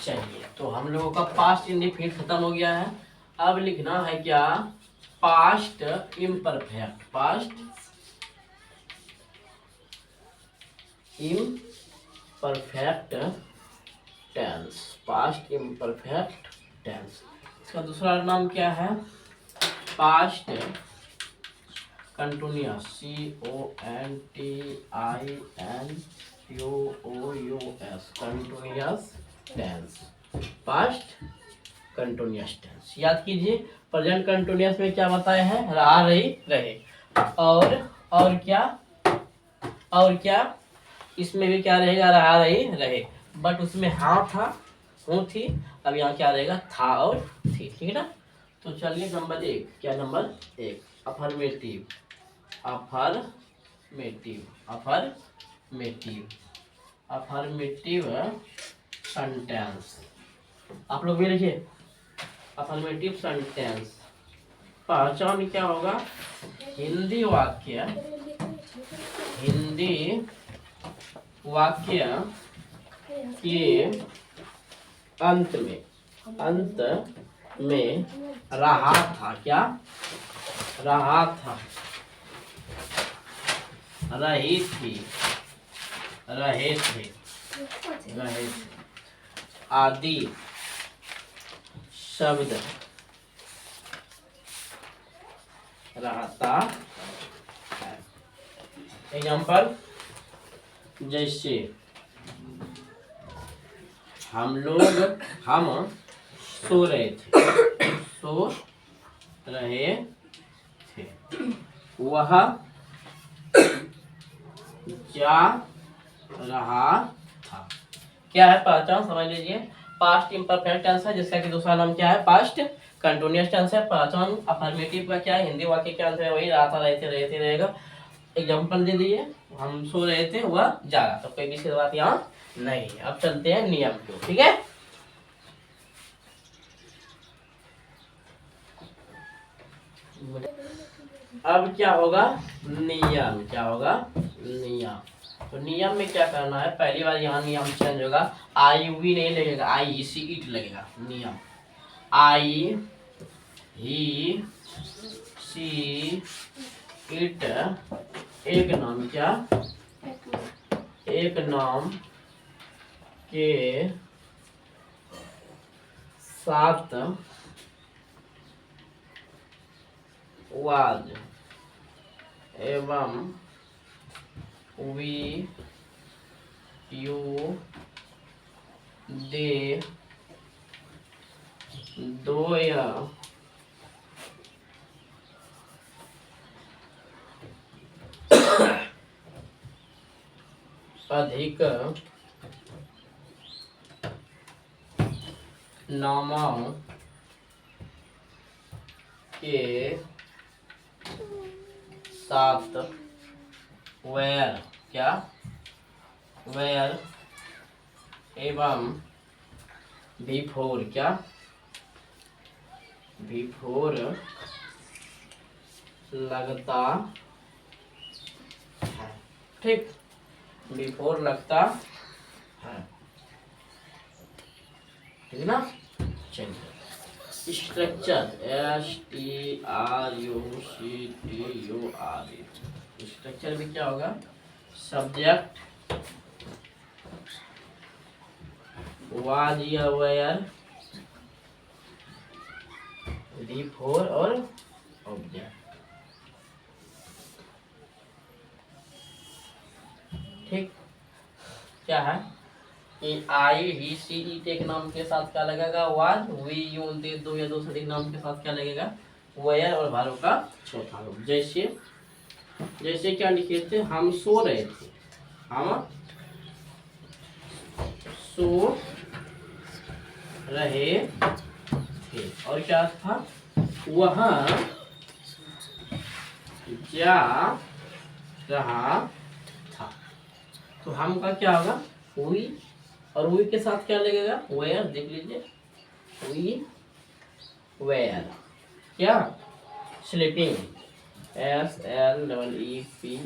चलिए, तो हम लोगों का पास्ट इंडेफिनिट खत्म हो गया है। अब लिखना है क्या, past imperfect. Past imperfect tense. Past imperfect tense. इसका दूसरा नाम क्या है, past continuous. CONTINUOUS continuous tense. Past continuous tense. याद कीजिए, प्रेजेंट कंटिन्यूअस में क्या बताया है, रहा, रही, रहे। और क्या, और क्या, इसमें भी क्या रहेगा, रहा, रही, रहे। बट उसमें हाँ था, हूँ थी। अब यहाँ क्या रहेगा, था और थी। ठीक है ना। तो चलिए नंबर 1, क्या number 1, affirmative. Affirmative affirmative affirmative sentence. आप लोग भी लिखिए, अफर्मेटिव सेंटेंस। पहचान क्या होगा, हिंदी वाक्य के अंत में रहा था। क्या रहा था, रही थी, रहे थे, आदि शब्द रहता है। एग्जाम्पल, जैसे हम सो रहे थे, वह जा रहा था। क्या है पहचान, समझ लीजिए। पास्ट इम्परफेक्ट टेंस है, जिसका कि दूसरा नाम क्या है, पास्ट कंटिन्यूअस टेंस है। पहचान अफर्मेटिव का क्या है, हिंदी वाक्य के अंत में वही रहा था, रहते रहते रहेगा। एग्जाम्पल दे दिए, हम सो रहे थे, वह जा रहा था। कोई विशेष बात यहाँ नहीं। अब चलते हैं नियम को, ठीक है। अब क्या होगा, नियम। क्या होगा, नियम। तो नियम में क्या करना है, पहली बार यहाँ नियम चेंज होगा। आई वी नहीं लगेगा, आई सी इट लगेगा। नियम, आई ही सी इट एक नाम। क्या, एक नाम के साथ वाज एवं वी यू दे दो या अधिक नामों के साथ वेयर। क्या, वेयर एवं बिफोर। क्या, बिफोर लगता है। ठीक, बिफोर लगता है, ठीक ना। चलिए, स्ट्रक्चर, STRUCTURE। स्ट्रक्चर में क्या होगा, सब्जेक्ट वाज या वेयर, बिफोर और ऑब्जेक्ट। ठीक, क्या है कि आई ही सी इट एक नाम के साथ क्या लगेगा, वाज। वी यू दे दो या दो से अधिक नाम के साथ क्या लगेगा, वेयर। और भारों का चौथा रूप। जैसे क्या लिखे थे, हम सो रहे थे, हम सो रहे थे। और क्या था, वह जा रहा था। तो हम का क्या होगा, वी। और वी के साथ क्या लगेगा, वेयर। देख लीजिए, वी वेयर। क्या, स्लीपिंग, SLEEPING।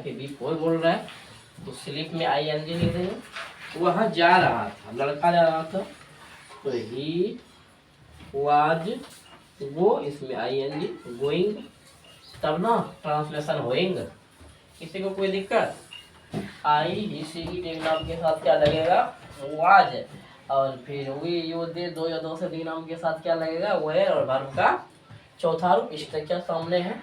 बी फोर बोल रहा है, तो स्लीप में ING लिख देंगे। वह जा रहा था, लड़का जा रहा था, तो ही वाज वो, इसमें ING गोइंग, तब ना ट्रांसलेशन होएंगे। किसी को कोई दिक्कत? आई ही सी इट नाम के साथ क्या लगेगा? वाज। और फिर वी यू दे दो या दो से दी नाम के साथ क्या लगेगा? वेयर। और वर्ब का चौथा रूप स्ट्रक्चर सामने है,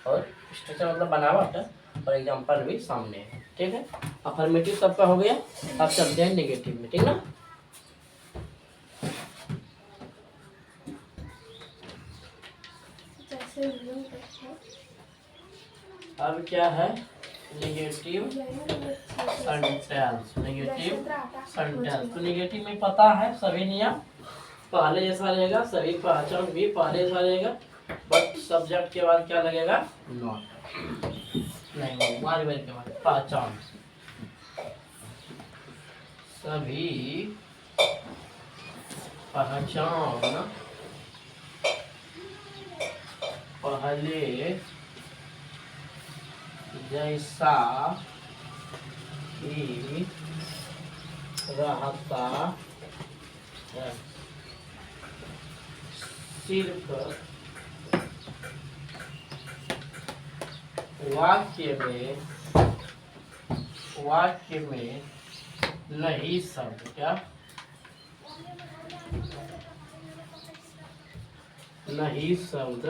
और स्ट्रक्चर मतलब बनावट, और एग्जांपल भी सामने है। ठीक है, अफर्मेटिव सबका हो गया। अब चलते हैं नेगेटिव में, ठीक ना। अब क्या है? Negative sentence. नेगेटिव सेंटेंस, तो नेगेटिव में पता है सभी नियम पहले जैसा रहेगा, सभी पहचान भी पहले जैसा रहेगा, बट सब्जेक्ट के बाद क्या लगेगा? नॉट। नहीं, वाज वेयर के बाद पहचान। सभी पहचान पहले जैसा ही रहता है, सिर्फ वाक्य में नहीं शब्द क्या? नहीं शब्द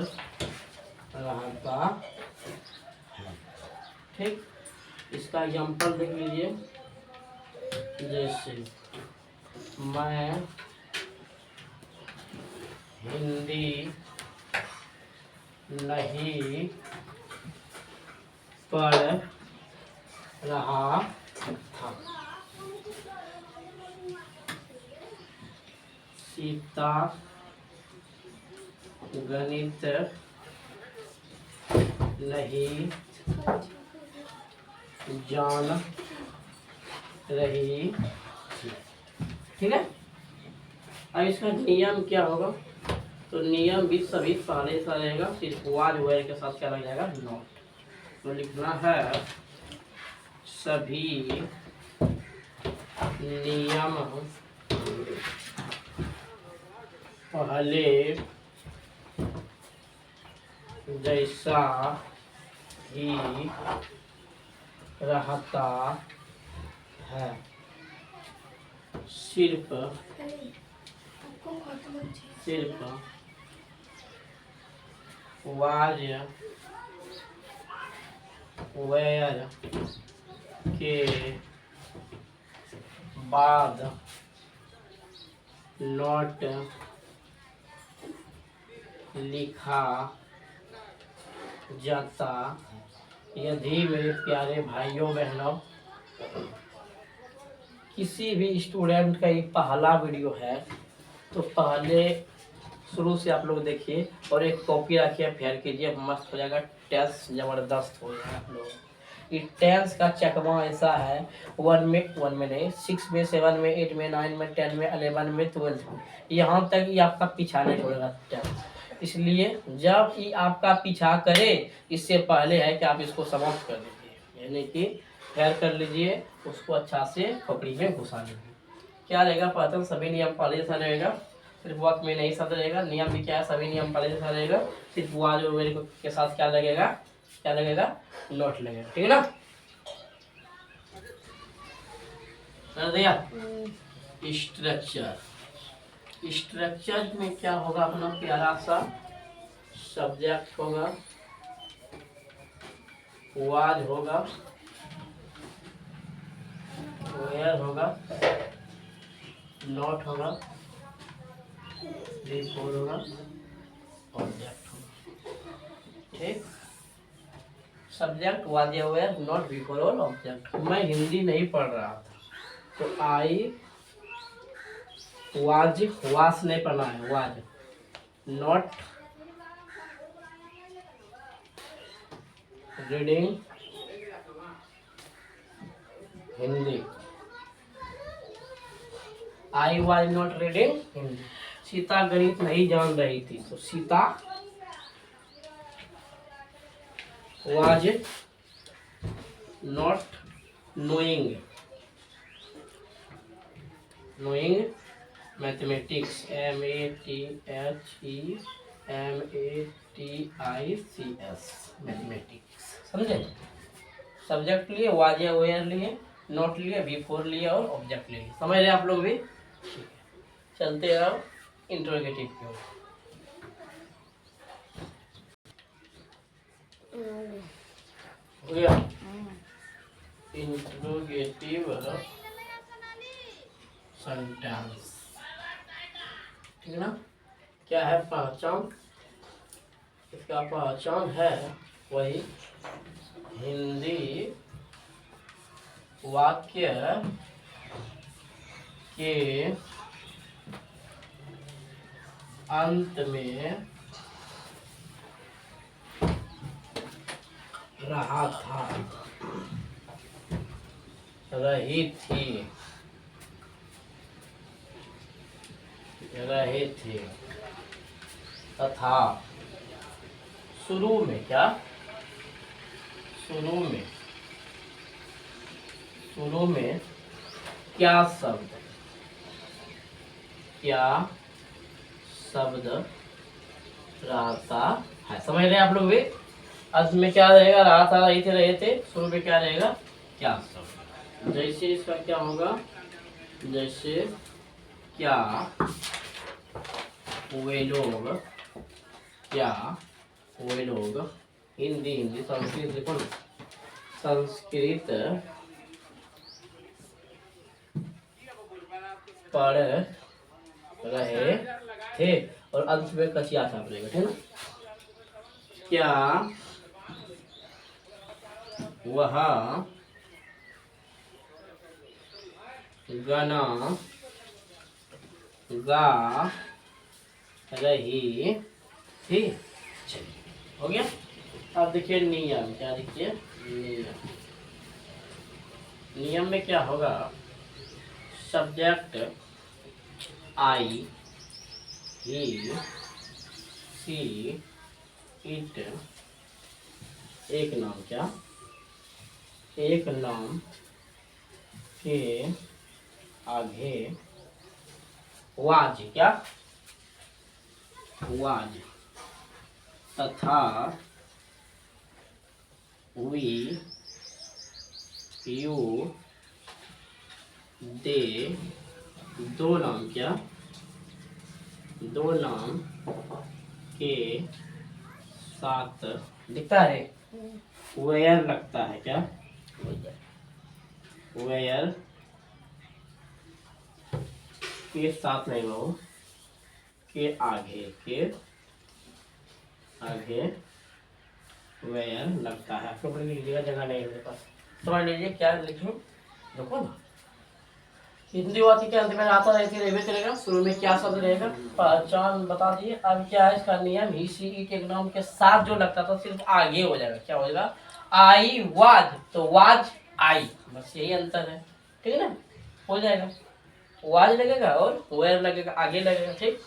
रहता है। ठीक, इसका एग्जाम्पल देख लीजिए। जैसे मैं हिंदी नहीं पढ़ रहा था, सीता गणित नहीं जान रही थी। ठीक है, अब इसका नियम क्या होगा? तो नियम भी सभी पहले सा रहेगा, सिर्फ वाज वेयर के साथ क्या लग जाएगा? नॉट। तो लिखना है सभी नियम पहले जैसा ही रहता है, सिर्फ वाज वेयर के बाद नॉट लिखा जाता। यदि मेरे प्यारे भाइयों बहनों, किसी भी स्टूडेंट का ये पहला वीडियो है, तो पहले शुरू से आप लोग देखिए और एक कॉपी रखिए, फेयर कीजिए, मस्त हो जाएगा। टेंस जबरदस्त हो जाएगा आप लोग। ये टेंस का चकमा ऐसा है, 1 में नहीं, 6 में, 7 में, 8 में, 9 में, 10 में, 11 में, 12 में, यहाँ तक ये आपका पीछा नहीं छोड़ेगा टेंस। इसलिए जब ये आपका पीछा करे, इससे पहले है कि आप इसको समाप्त कर दीजिए, यानी कि फेयर कर लीजिए, उसको अच्छा से खोपड़ी में घुसा लीजिए। क्या रहेगा? पैटर्न सभी नियम पहले जैसा रहेगा, सिर्फ वक्त में नहीं साथ रहेगा। नियम भी क्या है? सभी नियम पहले जैसा रहेगा, सिर्फ वाज और वेयर के साथ क्या लगेगा? क्या लगेगा? नॉट लगेगा। ठीक है ना? कर दिया। स्ट्रक्चर में क्या होगा? अपना प्यारा सा सब्जेक्ट होगा, वाज होगा, वेयर होगा, नॉट होगा, बिफोर होगा, ऑब्जेक्ट होगा। ठीक, subject was were not before और ऑब्जेक्ट। मैं हिंदी नहीं पढ़ रहा था, तो आई वाज, वास नहीं पढ़ना है, was not reading Hindi. I was not reading Hindi. Sita गणित नहीं जान रही थी, तो Sita was not knowing knowing mathematics, MATHEMATICS, mathematics, समझे। सब्जेक्ट लिए, वाज या वेयर लिए, नोट लिए, बिफोर लिए और ऑब्जेक्ट लिए। समझ रहे आप लोग भी? ठीक है, चलते हैं अब इंट्रोगेटिव की ओर। हो गया इंट्रोगेटिव सेंटेंस, ठीक है ना। क्या है पहचान? इसका पहचान है वही हिंदी वाक्य के अंत में रहा था, रही थी, रहे थे, तथा शुरू में, क्या शुरू में क्या शब्द रहता है। समझ रहे हैं आप लोग भी? अंत में क्या रहेगा? रहा था, रही थे, रहे थे। शुरू में क्या रहेगा? क्या शब्द। जैसे इसका क्या होगा? जैसे क्या वे लोग, क्या वे लोग हिंदी संस्कृत देखो ना, संस्कृत पढ़ रहे थे, और अंत में कचिया छाप रहेगा, ठीक है ना। क्या वह गाना गा रही थी। चलिए, हो गया। अब देखिए नियम, क्या देखिए नियम। नियम में क्या होगा? Subject I, he, C, it, एक नाम, क्या एक नाम के आगे वाज, क्या वाज, तथा वी, यू, दे, दो नाम, क्या दो नाम के साथ दिखता है, वेयर लगता है, क्या वेयर के साथ नहीं हो, के आगे वेयर लगता है। आपको बड़ी लिखने जगह नहीं है मेरे पास। समझ लीजिए क्या लिखूं, देखो ना। हिंदी वाक्य के अंत में आता रहती रहते चलेगा, शुरू में क्या शब्द रहेगा? पहचान बता दिए। अब क्या है इसका नियम? ही, सी, इट, एक नाम के साथ जो लगता था सिर्फ आगे हो जाएगा। क्या हो जाएगा? आई वाज, तो वाज आई, बस यही अंतर है, ठीक है ना। हो जाएगा, वाज लगेगा और वेयर लगेगा, आगे लगेगा, ठीक।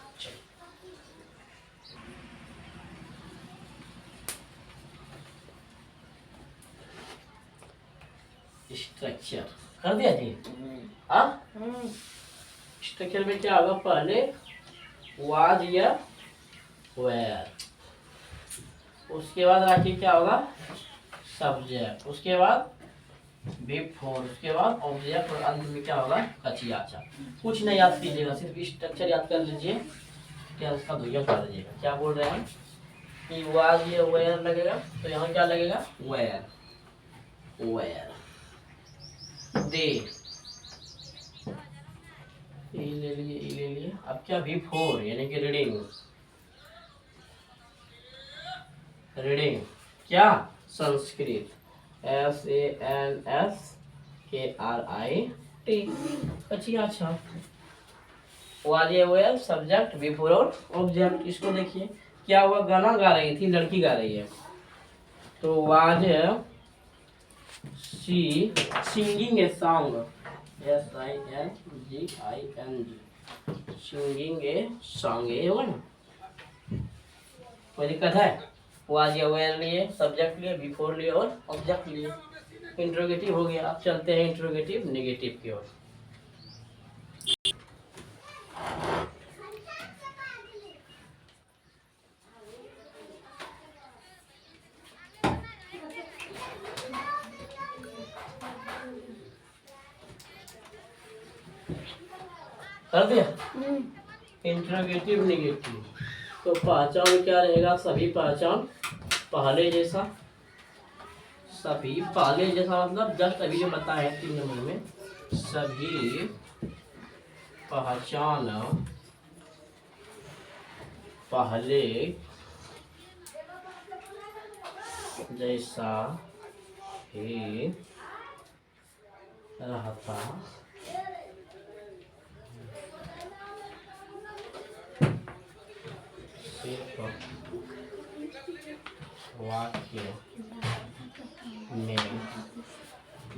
स्ट्रक्चर कर दिया जी। हाँ, स्ट्रक्चर में क्या होगा? पहले वाज या वेयर, उसके बाद आखिर क्या होगा? सब्जेक्ट, उसके बाद बिफोर, उसके बाद ऑब्जेक्ट, और अंत में क्या होगा? कचियाचा। कुछ नहीं याद कीजिएगा, सिर्फ स्ट्रक्चर याद कर लीजिए। क्या उसका दुनिया कर लीजिएगा। क्या बोल रहे हैं कि वाज या वेयर लगेगा, तो यहाँ क्या लगेगा? Where, were. दे, ले लिए। अब क्या? बिफोर, यानी कि रीडिंग, रीडिंग, क्या संस्कृत, SANSKRIT, अच्छा। वाले वेयर, सब्जेक्ट, बिफोर और ऑब्जेक्ट। इसको देखिए, क्या हुआ? गाना गा रही थी, लड़की गा रही है, तो was she singing a song, SINGING, singing a song, ये होगा ना। कोई दिक्कत है? वाज या वेयर लिए, सब्जेक्ट लिए, बिफोर लिए और ऑब्जेक्ट लिए। इंट्रोगेटिव हो गया। अब चलते हैं इंट्रोगेटिव नेगेटिव की ओर। कर दिया। इंट्रोगेटिव नेगेटिव, तो पहचान क्या रहेगा? सभी पहचान पहले जैसा। सभी पहले जैसा मतलब जस्ट अभी जो बताया है 3 नंबर में, सभी पहचान पहले जैसा ही रहता सिर्फ वाक्य में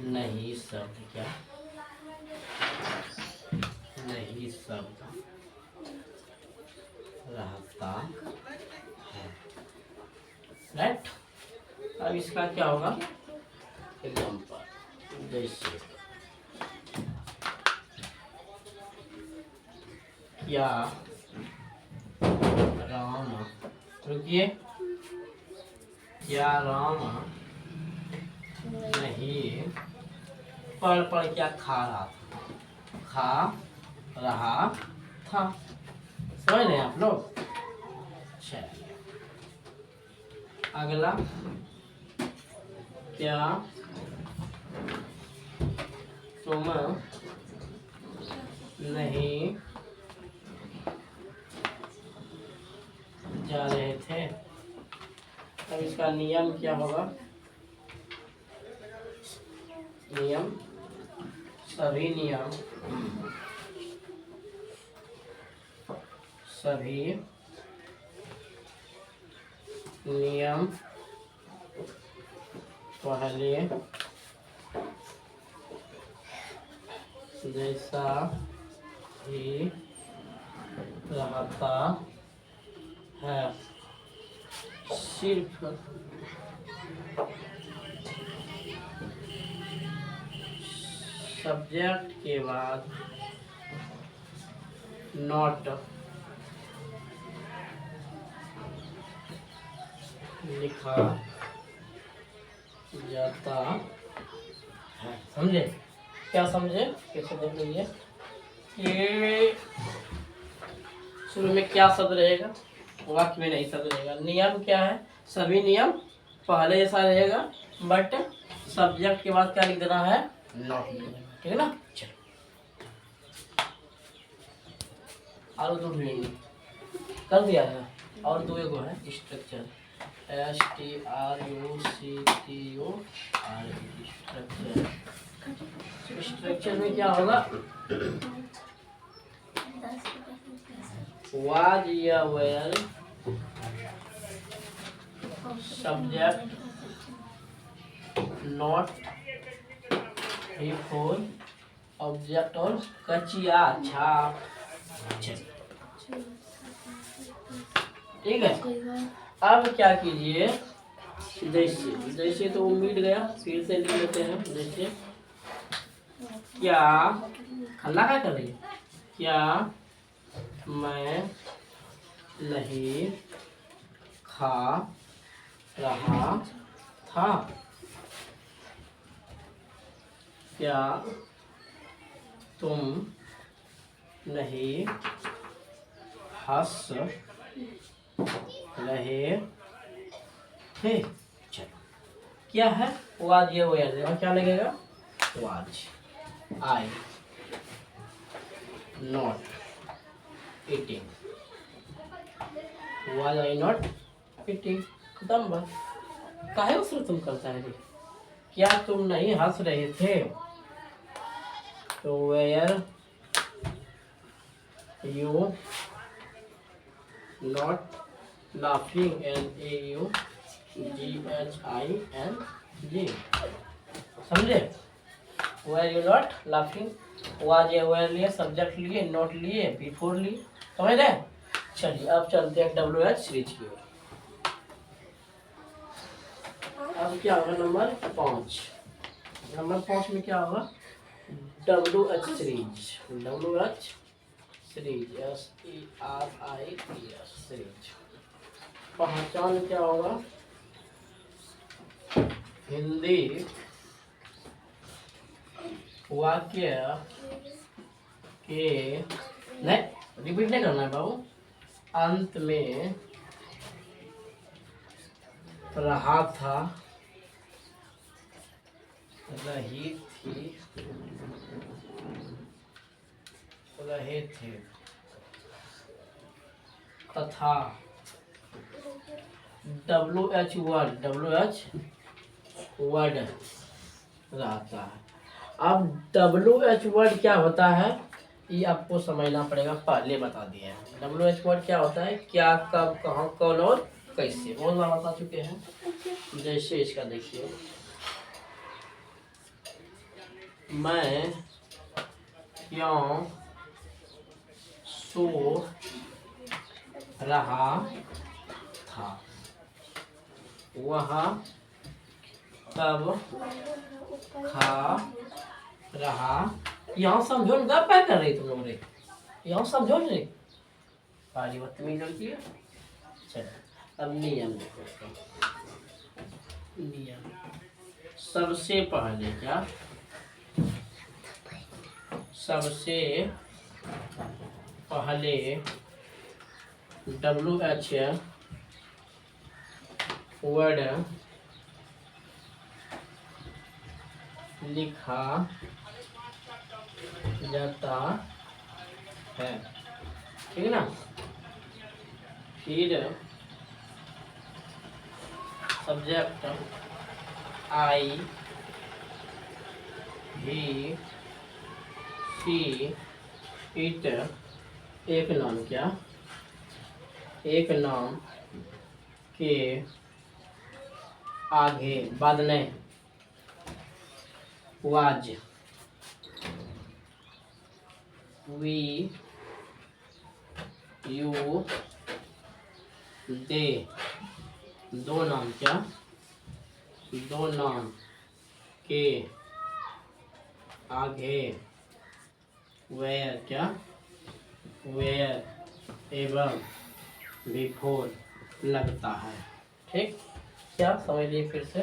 नहीं शब्द क्या नहीं शब्द रहता है। राइट। अब इसका क्या होगा? एग्जाम्पल जैसे क्या राम, रुकिए, क्या राम नहीं पढ़ पढ़ क्या खा रहा था? खा रहा था। समझ रहे हैं आप लोग? चलिए अगला, क्या तुम नहीं जा रहे थे? अब इसका नियम क्या होगा? नियम, सभी नियम, सभी नियम पहले जैसा ही रहता है। सिर्फ सब्जेक्ट के बाद नॉट लिखा जाता है। समझे? क्या समझे? कैसे देख लीजिए कि शुरू में क्या शब्द रहेगा? वाक्य में नहीं शब्द रहेगा। नियम क्या है? सभी नियम पहले जैसा रहेगा, बट सब्जेक्ट के बाद क्या लिख देना है? नॉट लिख देना। ठीक है ना? चलो और दो कर दिया है, और दो एगो है स्ट्रक्चर, STRUCTUR। स्ट्रक्चर, स्ट्रक्चर में क्या होगा? was या were, subject not before object और कचिया छाप। ठीक है। अब क्या कीजिए, जैसे जैसे तो वो मिट गया, फिर से लिख लेते हैं। जैसे क्या, खल्ला क्या कर रही है? क्या मैं नहीं खा रहा था? क्या तुम नहीं हंस रहे थे? चलो क्या है? वाज ये वो क्या लगेगा? Was I not eating, was I not eating. खत्म बात। काहे उसमें तुम करता है? क्या तुम नहीं हंस रहे थे? तो were you not laughing, LAUGHING। समझे? Were you not laughing, was या वेयर लिए, सब्जेक्ट लिए, नॉट लिए, बिफोर लिए। समझ रहे? चलिए अब चलते हैं WH सीरीज की ओर। अब क्या होगा? नंबर 5। नंबर 5 में क्या होगा? WH series, WH series, SERIES series. पहचान क्या होगा? हिंदी वाक्य के नहीं रिपीट नहीं करना है बाबू, अंत में रहा था, रही थी, रहे थे तथा WH वर्ड रहता है। अब WH वर्ड क्या होता है ये आपको समझना पड़ेगा, पहले बता दिए हैं। WH वर्ड क्या होता है, क्या, कब, कहाँ, कौन और कैसे, बहुत बार बता चुके हैं। जैसे इसका देखिए, मैं क्यों सो रहा था, वह तब खा रहा। यहाँ समझो ना, क्या कर रही तुम लोग रे, यहाँ समझो रे, पारी बदतमीज लड़की है। चलो अब नियम देखो इसका। नियम सबसे पहले क्या, सबसे पहले WH वर्ड लिखा जाता है, ठीक है ना। फिर subject I he she it, एक नाम क्या, एक नाम के आगे बाद में was, we, you, they, दो नाम क्या, दो नाम के आगे where क्या, where एवं बिफोर लगता है। ठीक, क्या समझ लिए फिर से,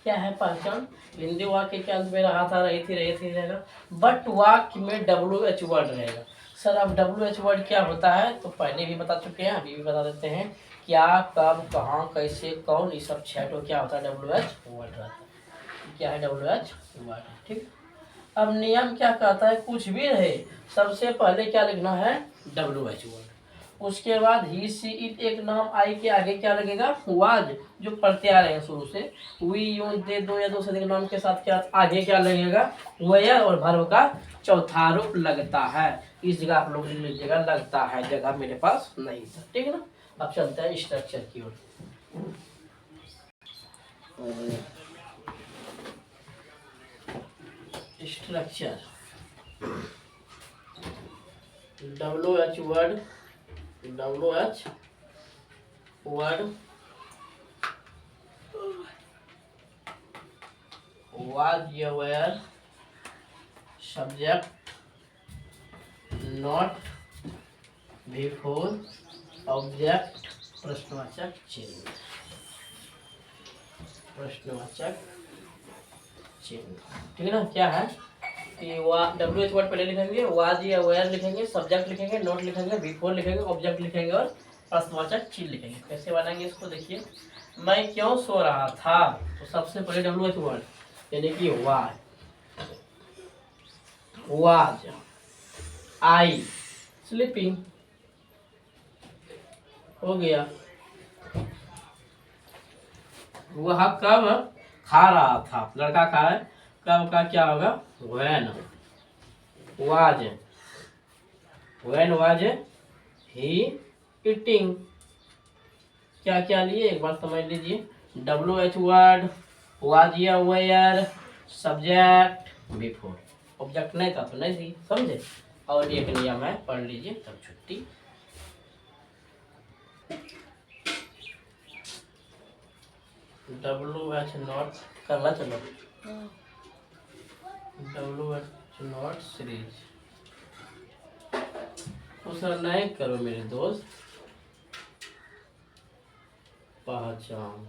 क्या है पहचान। हिंदी वाक्य के अंत में रहा था, रही थी, रहेगा, बट वाक्य में WH वर्ड रहेगा। सर अब WH वर्ड क्या होता है, तो पहले भी बता चुके हैं, अभी भी बता देते हैं। क्या, कब, कहाँ, कैसे, कौन, ये सब छह क्या होता है, WH वर्ड रहता है। क्या है, WH वर्ड, ठीक। अब नियम क्या कहता है, कुछ भी रहे सबसे पहले क्या लिखना है, WH वर्ड। उसके बाद ही, सी, इट, एक नाम आई के आगे क्या लगेगा, वाज, जो प्रत्यार है शुरू से, वी, यू, दे, दो या दो से अधिक नाम के साथ क्या आगे क्या लगेगा, वेयर, और वर्ब का चौथा रूप लगता है। इस जगह आप लोग लिख लीजिएगा, लगता है, जगह मेरे पास नहीं था, ठीक है ना। अब चलते हैं स्ट्रक्चर की ओर। Structure WH word, WH word was your subject not before object प्रश्नवाचक चिन्ह, प्रश्नवाचक चिन्ह, ठीक है ना। क्या है कि WH वर्ड पहले लिखेंगे, वाज या वेयर लिखेंगे, सब्जेक्ट लिखेंगे, नोट लिखेंगे, बिफोर लिखेंगे, ऑब्जेक्ट लिखेंगे और प्रश्नवाचक चिन्ह लिखेंगे। कैसे बनाएंगे इसको देखिए, मैं क्यों सो रहा था, तो सबसे पहले WH वर्ड यानी कि वाज, आई स्लीपिंग, हो गया। वह कब खा रहा था, लड़का खा रहा है, कब का क्या होगा, when was he eating। क्या क्या लिए एक बार समझ लीजिए, WH वर्ड, was या where, सब्जेक्ट बिफोर, ऑब्जेक्ट नहीं था तो नहीं थी, समझे। और एक नियम है, पढ़ लीजिए तब छुट्टी। WH नॉट करना, चलो WH नॉट सीरीज, दूसरा नहीं करो मेरे दोस्त, पहचान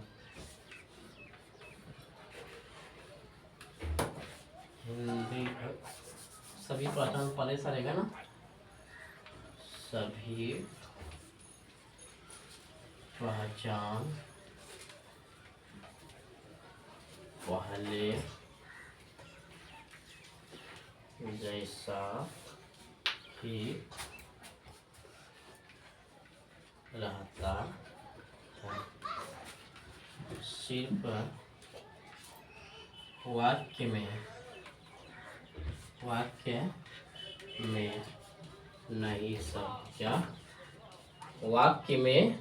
हिंदी सभी पहचान पहले सा रहेगा ना, सभी पहचान पहले जैसा ही रहता है, सिर्फ वाक्य में नहीं शब्द, क्या वाक्य में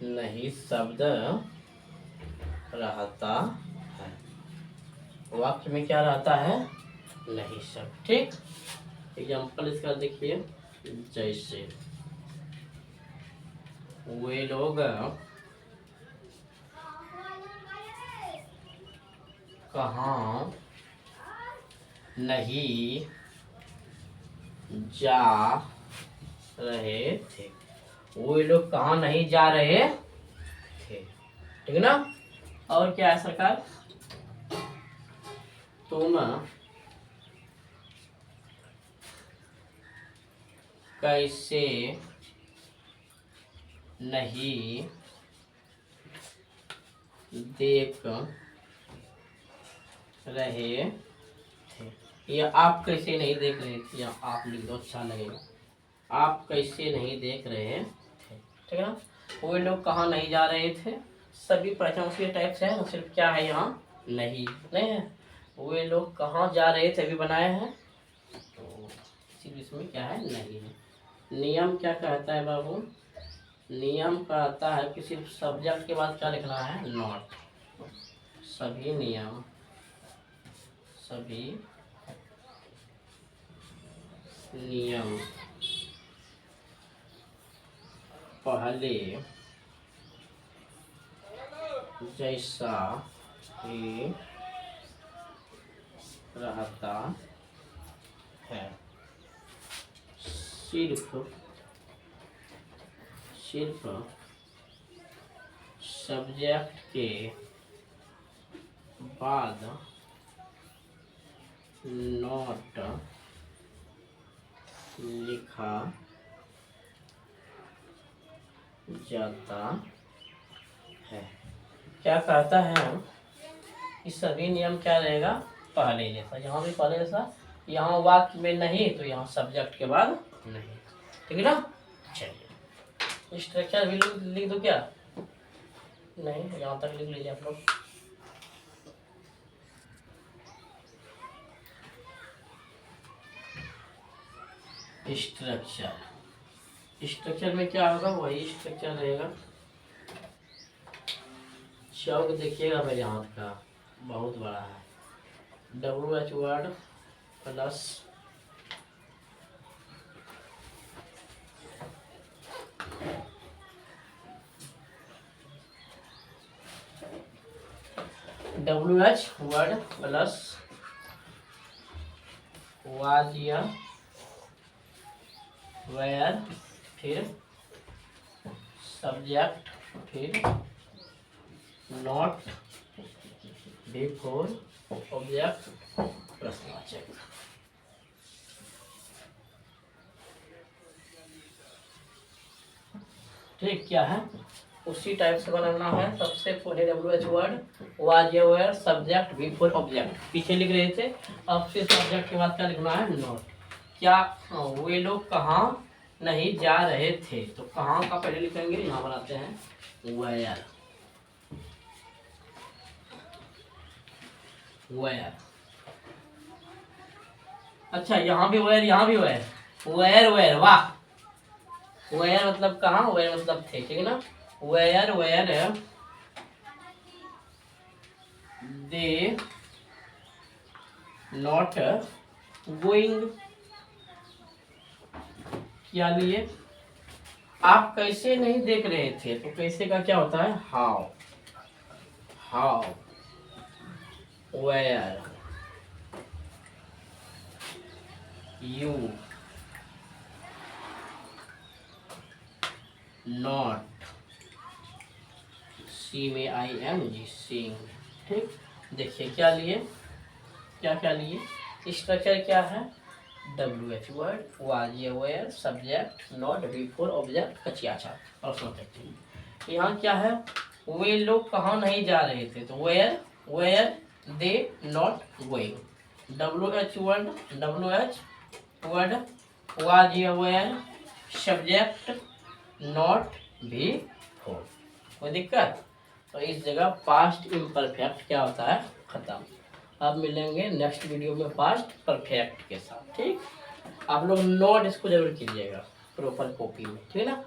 नहीं शब्द रहता है, वाक्य में क्या रहता है, नहीं शब्द। ठीक, एग्जाम्पल इसका देखिए, जैसे वे लोग कहाँ नहीं जा रहे थे, वो लोग कहाँ नहीं जा रहे थे, ठीक है ना। और क्या है सरकार, तुम कैसे नहीं देख रहे थे, या आप कैसे नहीं देख रहे थे, या आप लिख दो, अच्छा लगेगा, आप कैसे नहीं देख रहे थे, ठीक है ना। वो लोग कहाँ नहीं जा रहे थे, सभी पहचान उसी टाइप से है, सिर्फ क्या है यहाँ, नहीं नहीं है। वे लोग कहाँ जा रहे थे अभी बनाए हैं, तो सिर्फ इसमें क्या है, नहीं है। नियम क्या कहता है बाबू, नियम कहता है कि सिर्फ सब्जेक्ट के बाद क्या लिखना है, नॉट। सभी नियम, सभी नियम पहले जैसा ही रहता है, सिर्फ सब्जेक्ट के बाद नॉट लिखा जाता है। क्या कहता है कि सभी नियम क्या रहेगा, पहले जैसा, यहाँ भी पहले जैसा, यहाँ वाक्य में नहीं तो यहाँ सब्जेक्ट के बाद नहीं, ठीक है ना। चलिए स्ट्रक्चर भी लिख दो क्या, नहीं यहाँ तक लिख लीजिए आप लोग। स्ट्रक्चर में क्या होगा, वही स्ट्रक्चर रहेगा। चौक देखिएगा मेरे हाथ का बहुत बड़ा है, WH word plus WH word plus was या वेयर, फिर सब्जेक्ट, फिर नॉट बिफोर ऑब्जेक्ट, प्रश्नवाचक। ठीक, क्या है उसी टाइप से बनाना है। सबसे पहले WH वर्ड, वाज या वेयर, सब्जेक्ट बिफोर ऑब्जेक्ट, पीछे लिख रहे थे, अब फिर सब्जेक्ट के बाद क्या लिखना है, नॉट। क्या वे लोग कहाँ नहीं जा रहे थे, तो कहाँ का पहले लिखेंगे, यहाँ बनाते हैं वेयर, वेयर। अच्छा यहाँ भी वेयर, यहाँ भी वेयर, वेयर वेयर, वाह, वेयर मतलब कहाँ, वेयर मतलब थे, ठीक है ना। Were were they not going, क्या लिए, आप कैसे नहीं देख रहे थे, तो कैसे का क्या होता है, how, how where you not, see में ING, सीइंग। ठीक, देखिए क्या लिए, क्या क्या लिए, स्ट्रक्चर क्या है, WH word, was aware, subject not, before object, कचिया छाप, पर्सनल एक्टिविटी। यहाँ क्या है, वे लोग कहाँ नहीं जा रहे थे, तो were they not going. WH word, was aware, subject not, before. कोई दिक्कत? तो इस जगह पास्ट इम्परफेक्ट क्या होता है, खत्म। अब मिलेंगे नेक्स्ट वीडियो में पास्ट परफेक्ट के साथ, ठीक। आप लोग नोट इसको जरूर कीजिएगा प्रॉपर कॉपी में, ठीक है ना।